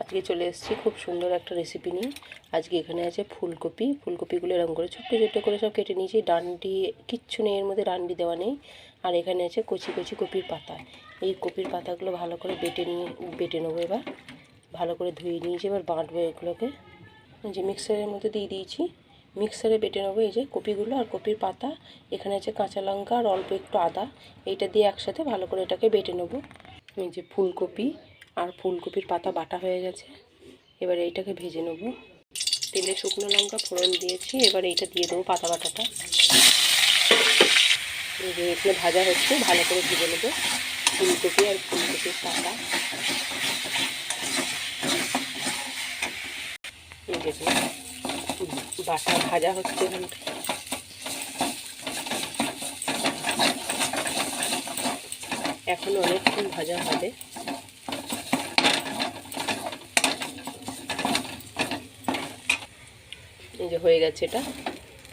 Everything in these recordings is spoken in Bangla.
আজকে চলে এসেছি খুব সুন্দর একটা রেসিপি নিয়ে। আজকে এখানে আছে ফুলকপি। ফুলকপিগুলো এরকম করে ছোট্ট ছোট্ট করে সব কেটে নিয়েছি। ডান্ডি কিচ্ছু নেই, এর মধ্যে ডান্ডি দেওয়া নেই। আর এখানে আছে কচি কচি কপির পাতা। এই কপির পাতাগুলো ভালো করে বেটে নেবো। এবার ভালো করে ধুয়ে নিয়েছি, এবার বাটবো এগুলোকে। যে মিক্সারের মধ্যে দিয়ে দিয়েছি, মিক্সারে বেটে নেবো। এই যে কপিগুলো আর কপির পাতা, এখানে আছে কাঁচা লঙ্কা আর অল্প একটু আদা, এইটা দিয়ে একসাথে ভালো করে এটাকে বেটে নেবো। এই যে ফুলকপি আর ফুলকপির পাতা বাটা হয়ে গেছে। এবার এইটাকে ভেজে নেব। তেলে শুকনো লঙ্কা ফোড়ন দিয়েছি, এবার এইটা দিয়ে দেবো পাতা বাটাটা। এখানে ভাজা হচ্ছে, ভালো করে ভেজে নেব ফুলকপি আর ফুলকপির পাতা। এই যে বাটা ভাজা হচ্ছে এখানটা। এখন অনেকক্ষণ ভাজা হবে। এই যে হয়ে গেছে, এটা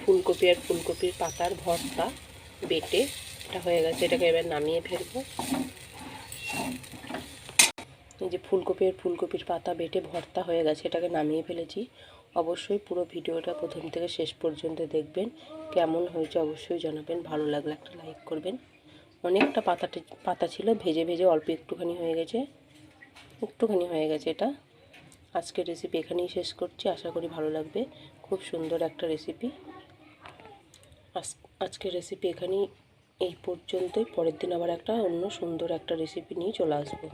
ফুলকপি আর ফুলকপির পাতার ভর্তা বেটে এটা হয়ে গেছে। এটাকে এবার নামিয়ে ফেলবো। এই যে ফুলকপি আর ফুলকপির পাতা বেটে ভর্তা হয়ে গেছে, এটাকে নামিয়ে ফেলেছি। অবশ্যই পুরো ভিডিওটা প্রথম থেকে শেষ পর্যন্ত দেখবেন। কেমন হয়েছে অবশ্যই জানাবেন। ভালো লাগলে একটা লাইক করবেন। অনেকটা পাতা ছিল, ভেজে ভেজে অল্প একটুখানি হয়ে গেছে, এটা। আজকের রেসিপি এখানেই শেষ করছি, আশা করি ভালো লাগবে। খুব সুন্দর একটা রেসিপি। আজকের রেসিপি এখানেই এই পর্যন্তই। পরের দিন আবার একটা অন্য সুন্দর একটা রেসিপি নিয়ে চলে আসবো।